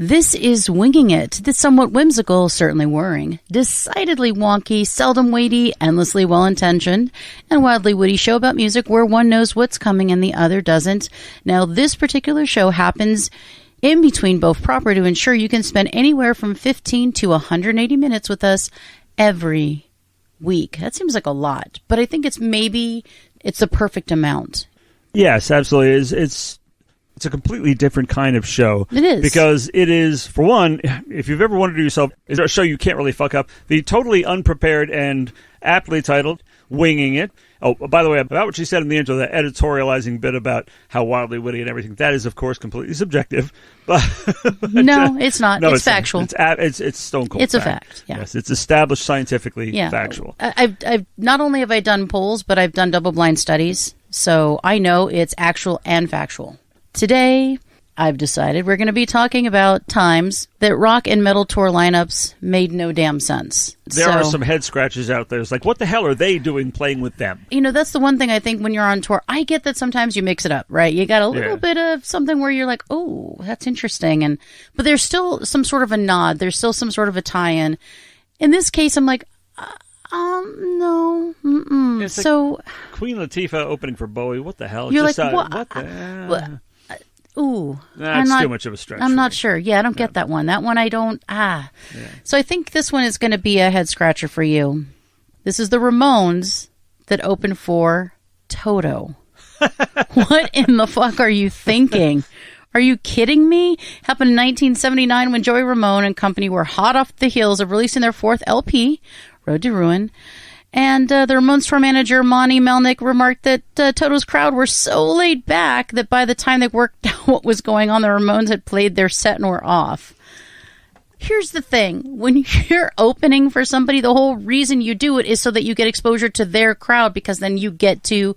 This is Winging It, the somewhat whimsical, certainly worrying, decidedly wonky, seldom weighty, endlessly well-intentioned, and wildly witty show about music where one knows what's coming and the other doesn't. Now, this particular show happens in between both proper to ensure you can spend anywhere from 15 to 180 minutes with us every week. That seems like a lot, but I think it's the perfect amount. Yes, absolutely. It's a completely different kind of show. It is. Because it is, for one, if you've ever wondered to yourself, is there a show you can't really fuck up? The totally unprepared and aptly titled Winging It. Oh, by the way, about what she said in the intro, the editorializing bit about how wildly witty and everything, that is, of course, completely subjective. But no, it's not. No, it's factual. It's stone cold. It's a fact. Yeah. Yes, it's established scientifically factual. I've not only have I done polls, but I've done double-blind studies, so I know it's actual and factual. Today, I've decided we're going to be talking about times that rock and metal tour lineups made no damn sense. There are some head scratches out there. It's like, what the hell are they doing playing with them? You know, that's the one thing I think when you're on tour. I get that sometimes you mix it up, right? You got a little bit of something where you're like, oh, that's interesting. But there's still some sort of a nod. There's still some sort of a tie-in. In this case, I'm like, no. It's so like Queen Latifah opening for Bowie. What the hell? You're just like, what the... Ooh. That's too much of a stretch. I'm not sure. Yeah, I don't get that one. That one I don't. Yeah. So I think this one is going to be a head scratcher for you. This is the Ramones that opened for Toto. What in the fuck are you thinking? Are you kidding me? Happened in 1979 when Joey Ramone and company were hot off the heels of releasing their fourth LP, Road to Ruin. And the Ramones tour manager, Monty Melnick, remarked that Toto's crowd were so laid back that by the time they worked out what was going on, the Ramones had played their set and were off. Here's the thing. When you're opening for somebody, the whole reason you do it is so that you get exposure to their crowd, because then you get to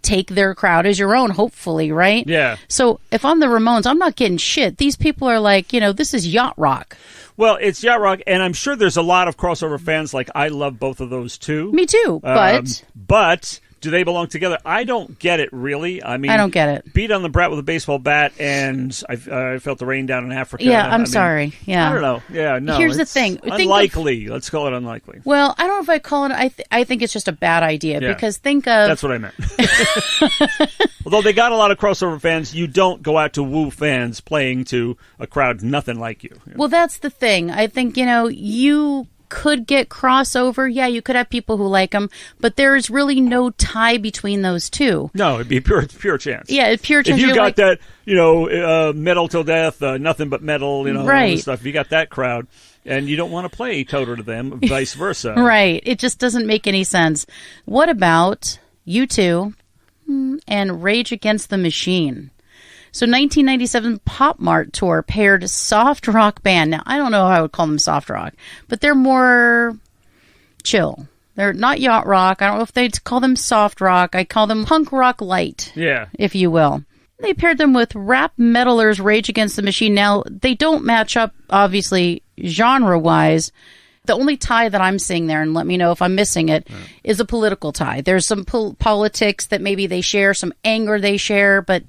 take their crowd as your own, hopefully, right? Yeah. So if I'm the Ramones, I'm not getting shit. These people are like, this is yacht rock. Well, it's yacht rock, and I'm sure there's a lot of crossover fans. Like, I love both of those too. Me too, but do they belong together? I don't get it, really. I mean, I don't get it. Beat on the Brat with a baseball bat, and I felt the rain down in Africa. Yeah, I'm sorry. Yeah, I don't know. Yeah, no. Here's the thing. Unlikely. Let's call it unlikely. Well, I don't know if I call it. I think it's just a bad idea because think of. That's what I meant. Although they got a lot of crossover fans, you don't go out to woo fans playing to a crowd nothing like you. Well, that's the thing. I think you could get crossover. Yeah, you could have people who like them, but there's really no tie between those two. No, it'd be pure chance. Yeah, pure chance. If you got that, metal till death, nothing but metal, right. All this stuff. If you got that crowd, and you don't want to play Toto to them, vice versa. Right. It just doesn't make any sense. What about U2 and Rage Against the Machine? So 1997 Pop Mart tour paired soft rock band. Now, I don't know how I would call them soft rock, but they're more chill. They're not yacht rock. I don't know if they'd call them soft rock. I call them punk rock light, if you will. They paired them with rap metalers Rage Against the Machine. Now, they don't match up, obviously, genre-wise. The only tie that I'm seeing there, and let me know if I'm missing it, is a political tie. There's some politics that maybe they share, some anger they share, but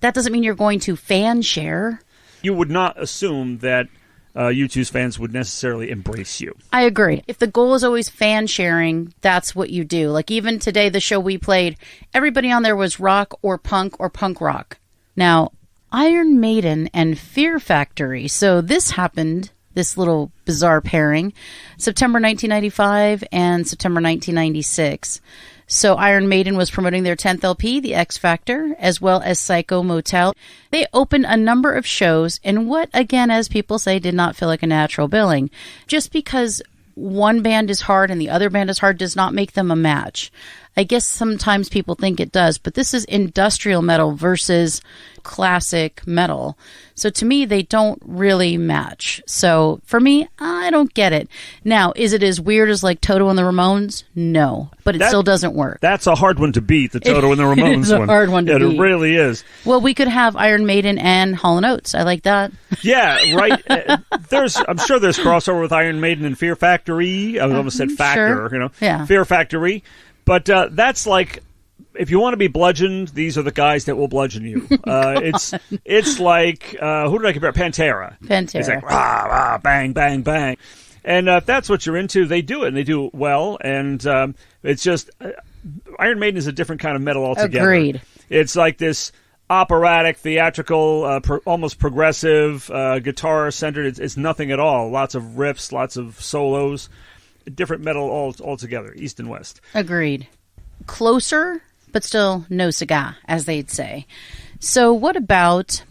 that doesn't mean you're going to fan share. You would not assume that U2's fans would necessarily embrace you. I agree. If the goal is always fan sharing, that's what you do. Like even today, the show we played, everybody on there was rock or punk rock. Now, Iron Maiden and Fear Factory. So this happened, this little bizarre pairing, September 1995 and September 1996. So Iron Maiden was promoting their 10th LP, The X Factor, as well as Psycho Motel. They opened a number of shows in what, again, as people say, did not feel like a natural billing. Just because one band is hard and the other band is hard does not make them a match. I guess sometimes people think it does, but this is industrial metal versus classic metal. So to me, they don't really match. So for me, I don't get it. Now, is it as weird as like Toto and the Ramones? No, but it still doesn't work. That's a hard one to beat, the Toto and the Ramones one. It's a hard one to beat. It really is. Well, we could have Iron Maiden and Hall & Oates. I like that. Yeah, right. I'm sure there's crossover with Iron Maiden and Fear Factory. I almost said Factor, sure. Yeah. Fear Factory. But that's like, if you want to be bludgeoned, these are the guys that will bludgeon you. It's like who did I compare? Pantera. It's like rah, rah, bang, bang, bang. And if that's what you're into, they do it, and they do it well. And it's just Iron Maiden is a different kind of metal altogether. Agreed. It's like this operatic, theatrical, almost progressive, guitar-centered. It's nothing at all. Lots of riffs, lots of solos. Different metal altogether, east and west. Agreed. Closer, but still no cigar, as they'd say. So what about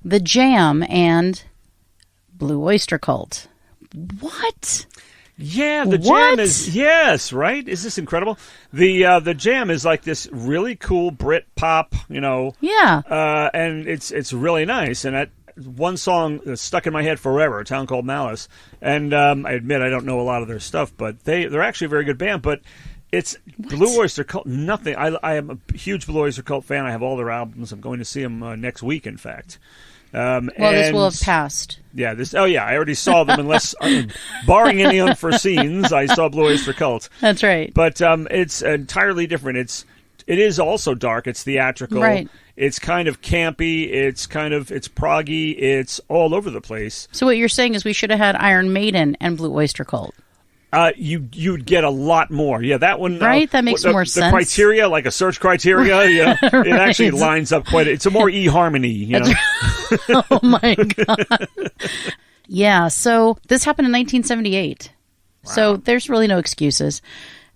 The Jam and Blue Oyster Cult? What? Yeah, the Jam is, yes, right? Is this incredible? The Jam is like this really cool Brit pop, Yeah. and it's really nice. And one song that's stuck in my head forever, A Town Called Malice. And I admit I don't know a lot of their stuff, but they're actually a very good band. But it's Blue Oyster Cult, nothing. I am a huge Blue Oyster Cult fan. I have all their albums. I'm going to see them next week, in fact. This will have passed. Yeah, I already saw them, unless, barring any unforeseens, I saw Blue Oyster Cult. That's right. But it's entirely different. It is also dark. It's theatrical. Right. It's kind of campy. It's proggy. It's all over the place. So what you're saying is we should have had Iron Maiden and Blue Oyster Cult. You'd get a lot lot more. That one. Right? That makes more sense. The criteria, like a search criteria, right. It actually lines up quite. It's a more eHarmony, Oh my God. Yeah. So this happened in 1978. Wow. So there's really no excuses.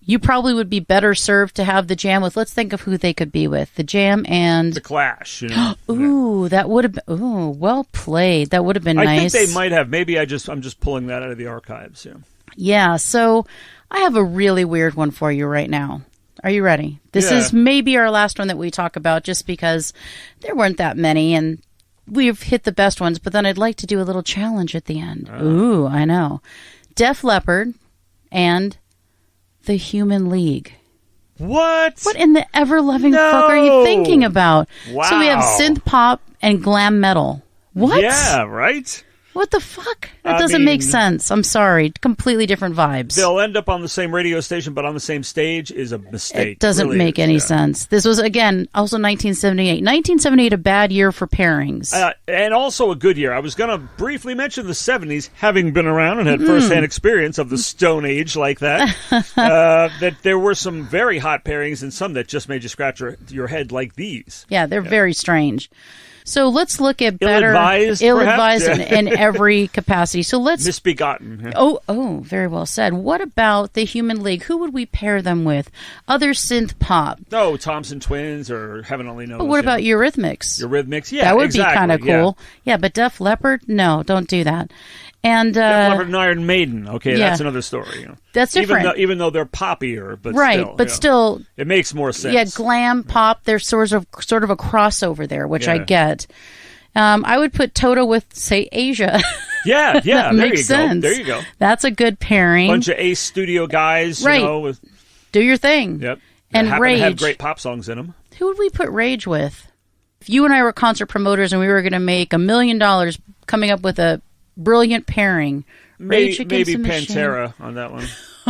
You probably would be better served to have the Jam with, let's think of who they could be with. The Jam and... The Clash. Ooh, that would have been... Ooh, well played. That would have been nice. I think they might have. Maybe I'm just pulling that out of the archives. Yeah, so I have a really weird one for you right now. Are you ready? This is maybe our last one that we talk about, just because there weren't that many, and we've hit the best ones, but then I'd like to do a little challenge at the end. Ooh, I know. Def Leppard and... The Human League. What? What in the ever-loving fuck are you thinking about? Wow. So we have synth pop and glam metal. What? Yeah, right? What the fuck? That doesn't make sense. I'm sorry. Completely different vibes. They'll end up on the same radio station, but on the same stage is a mistake. It doesn't really make any sense. This was, again, also 1978. 1978, a bad year for pairings. And also a good year. I was going to briefly mention the 70s, having been around and had firsthand experience of the Stone Age like that, that there were some very hot pairings and some that just made you scratch your head like these. Yeah, they're very strange. So let's look at better ill-advised in every capacity. So let's misbegotten. Yeah. Oh, very well said. What about the Human League? Who would we pair them with? Other synth pop. Oh, Thompson Twins or heaven only knows. But what about Eurythmics? Eurythmics, yeah, that would be kind of cool. Yeah, but Def Leppard, no, don't do that. And Def Leppard and Iron Maiden. Okay, that's another story. That's different. Even though they're poppier, but still, it makes more sense. Yeah, glam pop. There's sort of a crossover there, which I get. I would put Toto with, say, Asia. Yeah, that makes sense. There you go. That's a good pairing. Bunch of Ace Studio guys, right? Do your thing. Yep. And Rage have great pop songs in them. Who would we put Rage with? If you and I were concert promoters and we were going to make $1 million coming up with a brilliant pairing, Rage Against the Machine. Pantera on that one.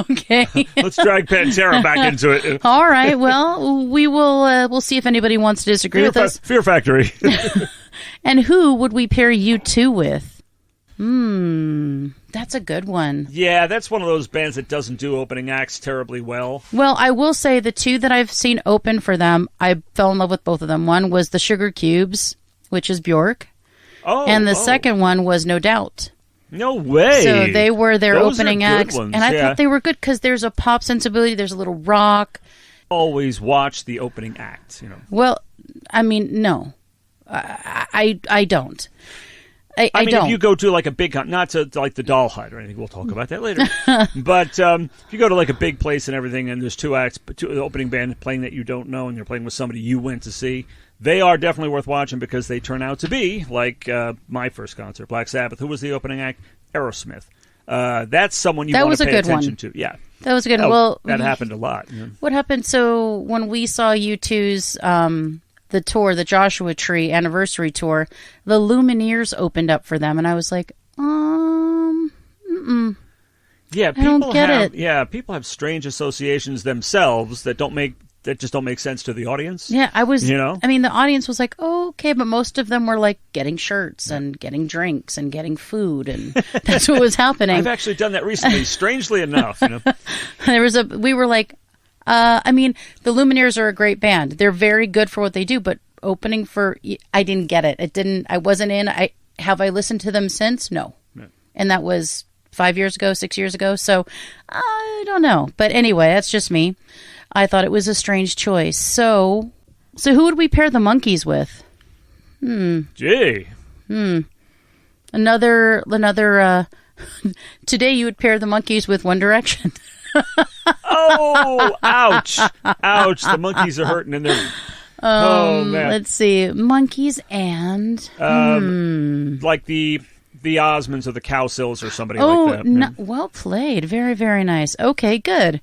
Okay. Let's drag Pantera back into it. All right. Well, we will. We'll see if anybody wants to disagree with us. Fear Factory. And who would we pair U2 with? That's a good one. Yeah, that's one of those bands that doesn't do opening acts terribly well. Well, I will say the two that I've seen open for them, I fell in love with both of them. One was the Sugar Cubes, which is Bjork. And the second one was No Doubt. No way. So they were their opening acts. Ones, and I thought they were good because there's a pop sensibility, there's a little rock. Always watch the opening act, Well, I mean, no. I don't. I mean, don't. if you go to like a big, not to like the Doll Hut or anything, we'll talk about that later. But if you go to like a big place and everything, and there's two acts, the opening band playing that you don't know, and you're playing with somebody you went to see, they are definitely worth watching because they turn out to be like my first concert, Black Sabbath. Who was the opening act? Aerosmith. That's someone you want to pay attention to. Yeah, that was a good one. Well, that happened a lot. What happened? So when we saw U2's the tour, the Joshua Tree anniversary tour, the Lumineers opened up for them, and I was like, Yeah, I don't get it. Yeah, people have strange associations themselves that don't make that just don't make sense to the audience. Yeah, I was, you know? I mean, the audience was like, oh, okay, but most of them were like getting shirts and getting drinks and getting food, and that's what was happening. I've actually done that recently, strangely enough. We were like, I mean, the Lumineers are a great band. They're very good for what they do, but opening for, I didn't get it. I wasn't in. Have I listened to them since? No. Yeah. And that was 5 years ago, 6 years ago. So I don't know. But anyway, that's just me. I thought it was a strange choice. So who would we pair the Monkees with? Gee. Another today you would pair the Monkees with One Direction. Oh, ouch. Ouch. The Monkees are hurting in there. Oh, man. Let's see. Monkees and... Like the Osmonds or the Cowsills or somebody like that. Well played. Very, very nice. Okay, good.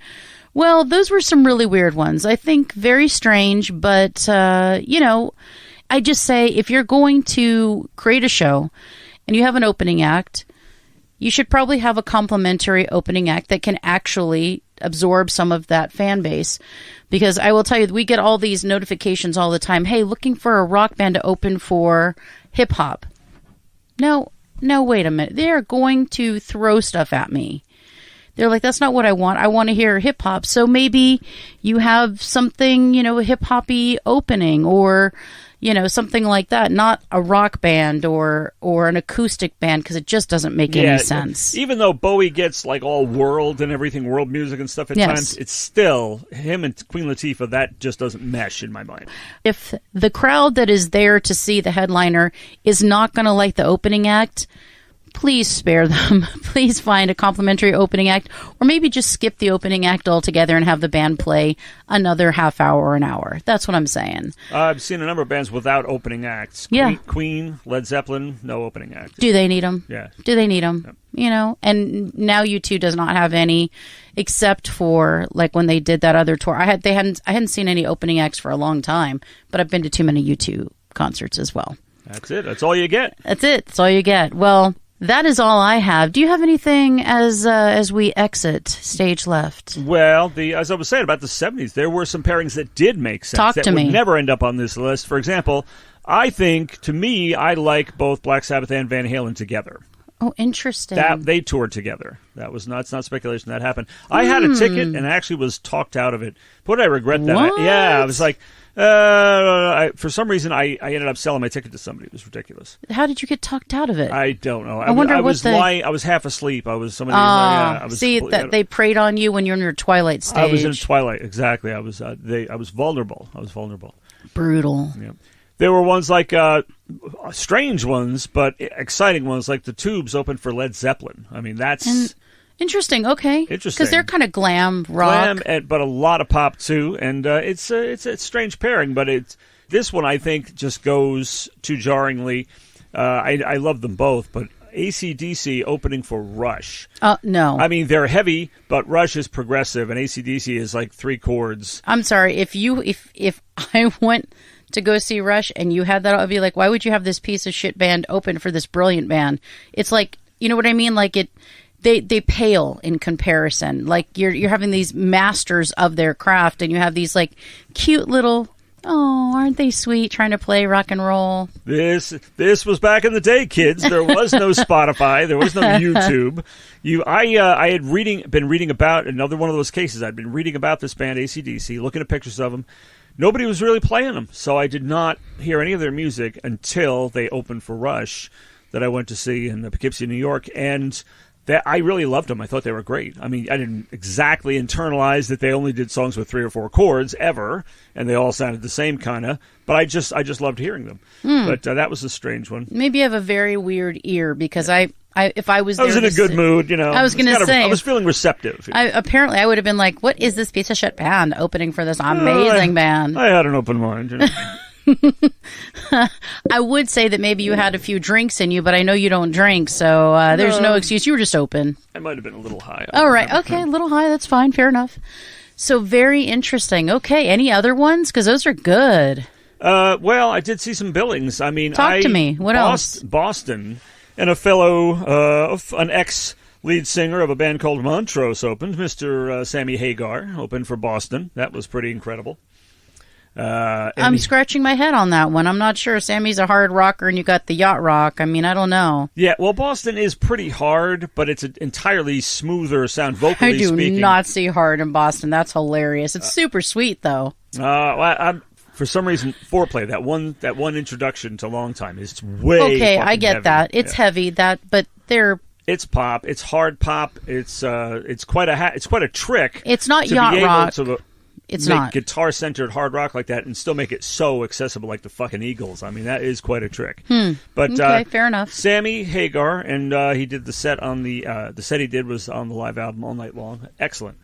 Well, those were some really weird ones. I think very strange, but, I just say if you're going to create a show and you have an opening act, you should probably have a complimentary opening act that can actually absorb some of that fan base. Because I will tell you, we get all these notifications all the time. Hey, looking for a rock band to open for hip hop. No, wait a minute. They're going to throw stuff at me. They're like, that's not what I want. I want to hear hip hop. So maybe you have something, a hip hoppy opening or, something like that. Not a rock band or an acoustic band, because it just doesn't make any sense. Even though Bowie gets like all world and everything, world music and stuff at times, it's still him and Queen Latifah. That just doesn't mesh in my mind. If the crowd that is there to see the headliner is not going to like the opening act, please spare them. Please find a complimentary opening act, or maybe just skip the opening act altogether and have the band play another half hour or an hour. That's what I'm saying. I've seen a number of bands without opening acts. Yeah. Queen, Led Zeppelin, no opening act. Do they need them? Yeah. Do they need them? Yep. And now U2 does not have any, except for like when they did that other tour. I hadn't seen any opening acts for a long time, but I've been to too many U2 concerts as well. That's it. That's all you get. That's it. That's all you get. Well, that is all I have. Do you have anything as we exit stage left? Well, as I was saying about the 70s, there were some pairings that did make sense. Talk to me. That would never end up on this list. For example, I like both Black Sabbath and Van Halen together. Oh, interesting. That they toured together. It's not speculation. That happened. I had a ticket and actually was talked out of it. But I regret that. What? I was like, for some reason, I ended up selling my ticket to somebody. It was ridiculous. How did you get talked out of it? I don't know. I wonder I was lying. I was half asleep. I was somebody. They preyed on you when you're in your twilight stage. I was in twilight. Exactly. I was. I was vulnerable. Brutal. Yeah. There were ones like strange ones, but exciting ones, like the Tubes opened for Led Zeppelin. I mean, that's interesting. Okay, interesting because they're kind of glam rock, but a lot of pop too. And it's a strange pairing, but this one I think just goes too jarringly. I love them both, but AC/DC opening for Rush. No. I mean, they're heavy, but Rush is progressive, and AC/DC is like 3 chords. I'm sorry if I went to go see Rush and you had that, I'd be like, why would you have this piece of shit band open for this brilliant band? It's like, you know what I mean? Like they pale in comparison. Like you're having these masters of their craft, and you have these like cute little, oh, aren't they sweet, trying to play rock and roll. This was back in the day, kids. There was no Spotify. There was no YouTube. I had been reading about another one of those cases. I'd been reading about this band, AC/DC, looking at pictures of them. Nobody was really playing them, so I did not hear any of their music until they opened for Rush that I went to see in Poughkeepsie, New York, and I really loved them. I thought they were great. I mean, I didn't exactly internalize that they only did songs with 3 or 4 chords ever, and they all sounded the same kind of, but I just loved hearing them. But that was a strange one. Maybe I have a very weird ear, because if I was there, I was in a good mood, I was going to say, I was feeling receptive. Apparently, I would have been like, "What is this piece of shit band opening for this amazing band?" I had an open mind. I would say that maybe you had a few drinks in you, but I know you don't drink, so there's no excuse. You were just open. I might have been a little high. All right, okay, a little high. That's fine. Fair enough. So very interesting. Okay, any other ones? Because those are good. Well, I did see some billings. I mean, talk to me. What else? Boston. And a fellow, an ex-lead singer of a band called Montrose opened. Mr. Sammy Hagar opened for Boston. That was pretty incredible. I'm scratching my head on that one. I'm not sure. Sammy's a hard rocker, and you got the yacht rock. I mean, I don't know. Yeah, well, Boston is pretty hard, but it's an entirely smoother sound, vocally speaking. I do not see hard in Boston. That's hilarious. It's super sweet, though. For some reason, Foreplay, that one introduction to Long Time is way okay. I get heavy. That it's heavy. But they're. It's pop. It's hard pop. It's quite a trick. It's not to yacht be able rock. To it's make not guitar-centered hard rock like that and still make it so accessible like the fucking Eagles. I mean, that is quite a trick. But okay, fair enough. Sammy Hagar, and he did the set on the set he did was on the live album All Night Long. Excellent.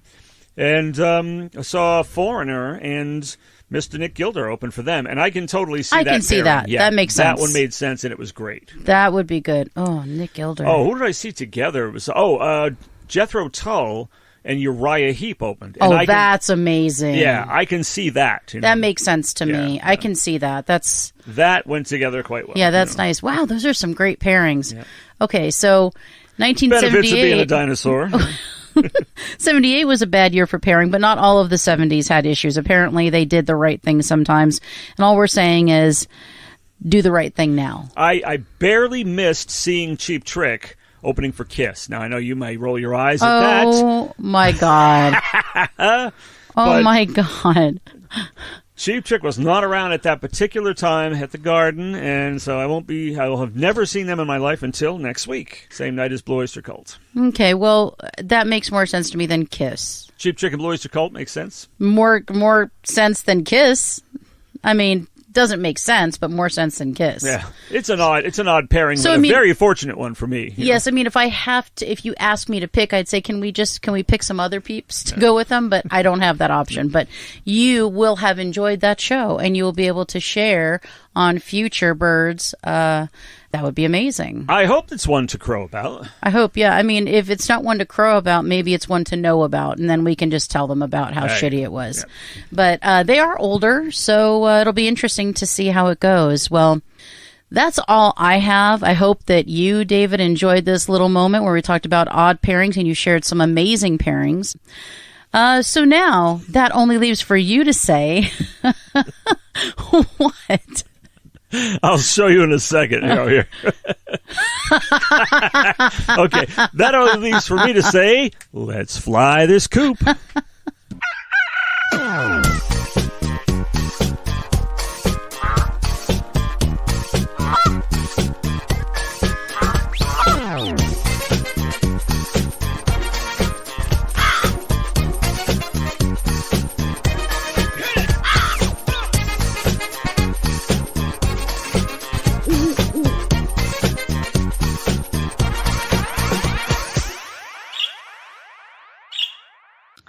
And I saw Foreigner and Mr. Nick Gilder open for them, and I can totally see that. I can see pairing. that. Yeah, that makes sense. That one made sense, and it was great. That would be good. Oh, Nick Gilder. Oh, who did I see together? It was Jethro Tull and Uriah Heep opened. And that's amazing. Yeah, I can see that. That makes sense to me. I can see that. That went together quite well. Yeah, that's nice. Wow, those are some great pairings. Yeah. Okay, so 1978. Benefits of being a dinosaur. 78 was a bad year for pairing, but not all of the 70s had issues. Apparently, they did the right thing sometimes. And all we're saying is, do the right thing now. I barely missed seeing Cheap Trick opening for Kiss. Now, I know you may roll your eyes at that. Oh, my God. My God. Cheap Trick was not around at that particular time at the Garden, and so I will have never seen them in my life until next week. Same night as Blue Oyster Cult. Okay, well, that makes more sense to me than Kiss. Cheap Trick and Blue Oyster Cult makes sense? More sense than Kiss. I mean, doesn't make sense, but more sense than Kiss. Yeah, it's an odd pairing, but a very fortunate one for me. Yes, I mean, if you ask me to pick, I'd say, can we pick some other peeps to go with them? But I don't have that option. But you will have enjoyed that show, and you will be able to share on future Birds. That would be amazing. I hope it's one to crow about. I hope, yeah. I mean, if it's not one to crow about, maybe it's one to know about, and then we can just tell them about how shitty it was. Yeah. But they are older, so it'll be interesting to see how it goes. Well, that's all I have. I hope that you, David, enjoyed this little moment where we talked about odd pairings, and you shared some amazing pairings. So now, that only leaves for you to say, what? I'll show you in a second. Here. Okay, that only leaves for me to say, let's fly this coop.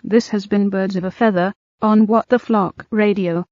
This has been Birds of a Feather on What the Flock Radio.